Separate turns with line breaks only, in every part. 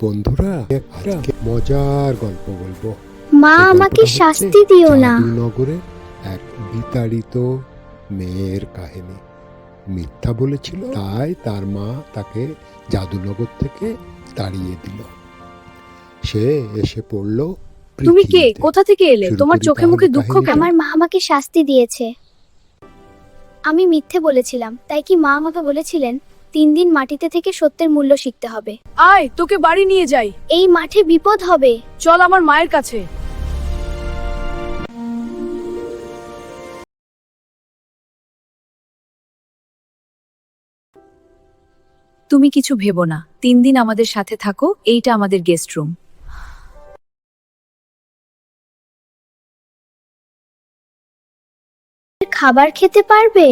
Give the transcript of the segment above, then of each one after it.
বন্ধুরা, আজকে মজার গল্প বলবো।
মা আমাকে শাস্তি দিও না।
জাদুনগরে এক বিতাড়িত মেয়ের কাহিনী। মিথ্যা বলেছিল, তাই তার মা তাকে জাদুনগর থেকে তাড়িয়ে দিল। সে এসে পড়ল
তুমি কে?
পৃথিবীতে।
কোথা থেকে এলে?
শুরু
তোমার
করি
চোখে মুখে
তাহলে
দুঃখ
কাহিনীটা।
কেন?
আমার মা আমাকে শাস্তি দিয়েছে। আমি মিথ্যে বলেছিলাম, তাই কি মা আমাকে বলেছিলেন 3 দিন মাটিতে থেকে সত্যের মূল্য শিখতে হবে।
আয়, তোকে বাড়ি নিয়ে যাই।
এই মাঠে বিপদ হবে।
চল আমার মায়ের কাছে। তুমি কিছু ভেবো না, 3 দিন আমাদের সাথে থাকো। এইটা আমাদের গেস্ট রুম।
খাবার খেতে পারবে?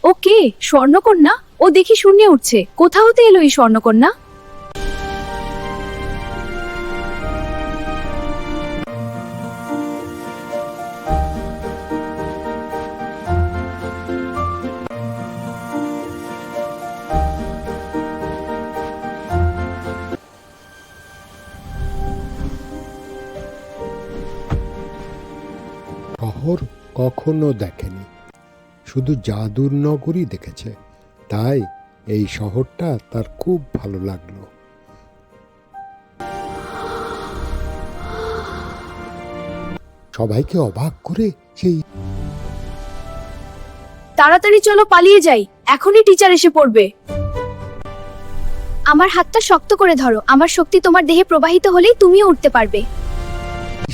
ও কে? স্বর্ণকন্যা? ও দেখি শূন্যে উঠছে। কোথা হতে এলো এই স্বর্ণকন্যা?
শহর কখনো দেখেনি, শুধু জাদুর নগরই দেখেছে। তাই এই শহরটা তার খুব ভালো লাগলো। সবাইকে অবাক করে সেই
তাড়াতাড়ি চলো, পালিয়ে যাই। এখনই টিচার এসে পড়বে।
আমার হাতটা শক্ত করে ধরো। আমার শক্তি তোমার দেহে প্রবাহিত হলেই তুমিও উঠতে পারবে।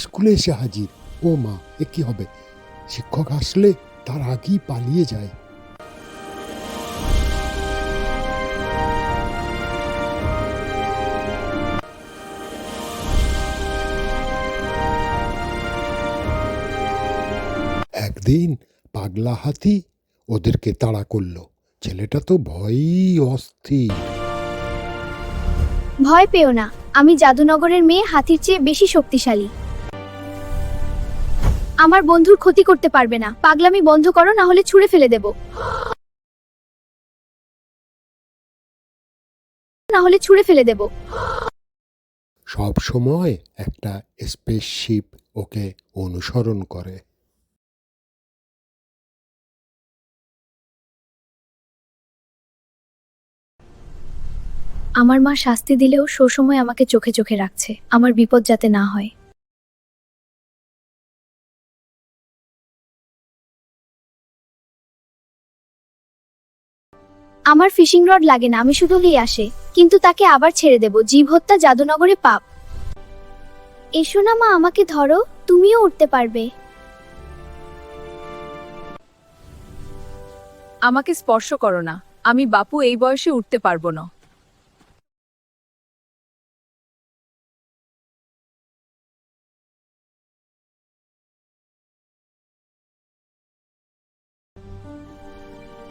স্কুলে এসে হাজির। ও মা, এ কি হবে? শিক্ষক আসলে তার আগেই পালিয়ে যায়। একদিন পাগলা হাতি ওদেরকে তাড়া করলো। ছেলেটা তো ভয়ই অস্থির।
ভয় পেও না, আমি জাদুনগরের মেয়ে হাতির চেয়ে বেশি শক্তিশালী। আমার বন্ধুর ক্ষতি করতে পারবে না। পাগলামি বন্ধ করো, না হলে ছুঁড়ে ফেলে দেব। না হলে ছুঁড়ে ফেলে দেব।
সব সময় একটা স্পেসশিপ ওকে অনুসরণ করে।
আমার মা শাস্তি দিলেও সবসময় আমাকে চোখে চোখে রাখছে, আমার বিপদ যাতে না হয়। আমার ফিশিং রড লাগে না, আমি শুধু নিয়ে আসে, কিন্তু তাকে আবার ছেড়ে দেব। জীব হত্যা জাদুনগরে পাপ। এসো না মা, আমাকে ধরো, তুমিও উঠতে পারবে।
আমাকে স্পর্শ করো না, আমি বাপু এই বয়সে উঠতে পারবো না।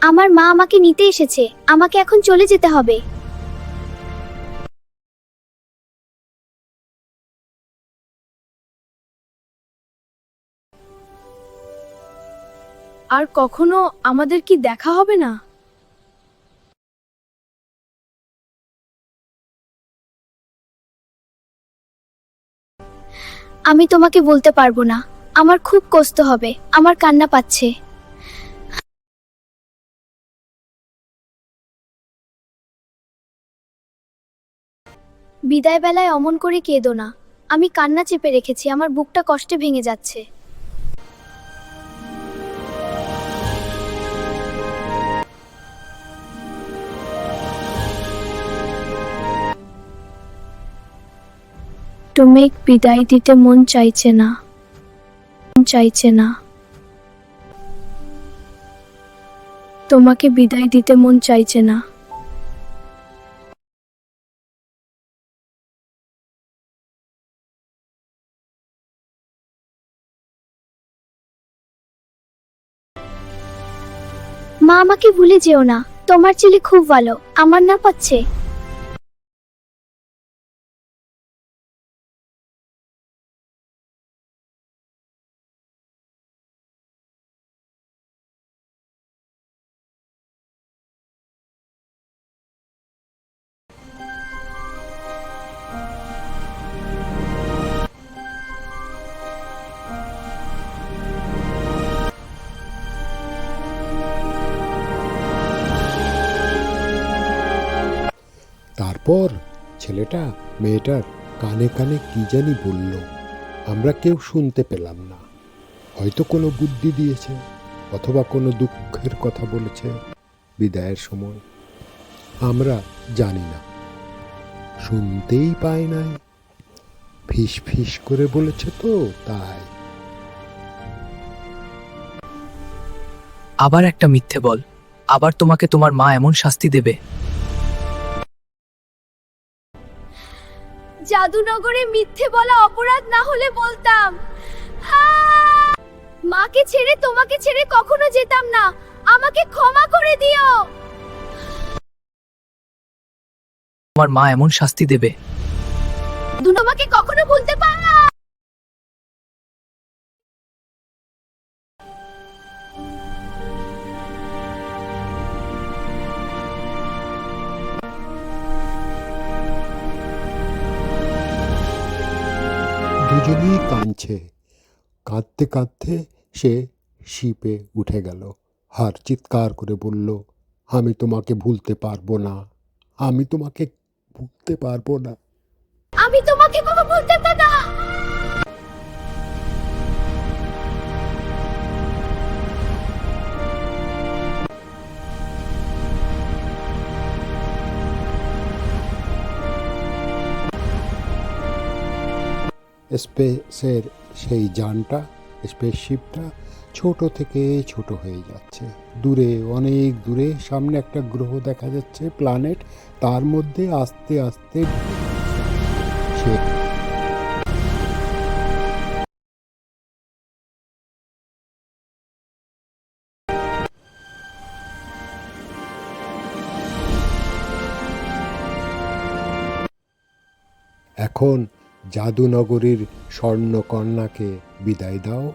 আমার মা আমাকে নিতে এসেছে, আমাকে এখন চলে যেতে হবে।
আর কখনো আমাদের কি দেখা হবে না?
আমি তোমাকে বলতে পারবো না, আমার খুব কষ্ট হবে, আমার কান্না পাচ্ছে। বিদায় বেলায় অমন করে কেঁদো না। আমি কান্না চেপে রেখেছি, আমার বুকটা কষ্টে ভেঙে যাচ্ছে। তুমি বিদায় দিতে মন চাইছে না, তোমাকে বিদায় দিতে মন চাইছে না। মা আমাকে ভুলে যেও না, তোমার ছেলে খুব ভালো, আমার না পাচ্ছে।
এরপর ছেলেটা মেয়েটার কানে কানে কি জানি বলল, আমরা কেউ শুনতে পেলাম না। হয়তো কোনো বুদ্ধি দিয়েছে, অথবা কোনো দুঃখের কথা বলেছে বিদায়ের সময়, আমরা জানি না। শুনতেই পাই নাই, ফিস ফিস করে বলেছে তো তাই।
আবার একটা মিথ্যে বল, আবার তোমাকে তোমার মা এমন শাস্তি দেবে।
জাদুনগরে মিথ্যে বলা অপরাধ না হলে বলতাম। মাকে ছেড়ে তোমাকে ছেড়ে কখনো যেতাম না, আমাকে ক্ষমা করে দিও।
তোমার মা এমন শাস্তি দেবে।
তোমাকে কখনো ভুলতে পারবো না।
দুজনেই কাঁদছে। কাঁদতে কাঁদতে সে শিপে উঠে গেল, আর চিৎকার করে বলল, আমি তোমাকে ভুলতে পারবো না, আমি তোমাকে ভুলতে পারবো না।
আমি তোমাকে কখনো ভুলতে পারবো না।
স্পেসের সেই যানটা, স্পেসশিপটা ছোট থেকে ছোট হয়ে যাচ্ছে। দূরে, অনেক দূরে সামনে একটা গ্রহ দেখা যাচ্ছে, প্ল্যানেট। তার মধ্যে আস্তে আস্তে সে এখন জাদুনগরীর স্বর্ণকন্যাকে বিদায় দাও।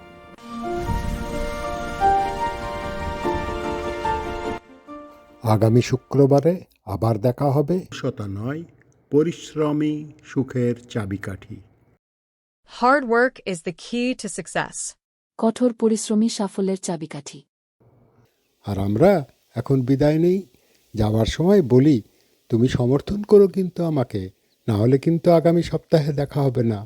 আগামী শুক্রবারে আবার দেখা হবে। শতা নয়, পরিশ্রমী সুখের চাবিকাঠি।
Hard work is the key to success.
কঠোর পরিশ্রমী সাফল্যের চাবিকাঠি।
আর আমরা এখন বিদায় নেই। যাওয়ার সময় বলি, তুমি সমর্থন করো কিন্তু আমাকে, না হলে কিন্তু আগামী সপ্তাহে দেখা হবে না।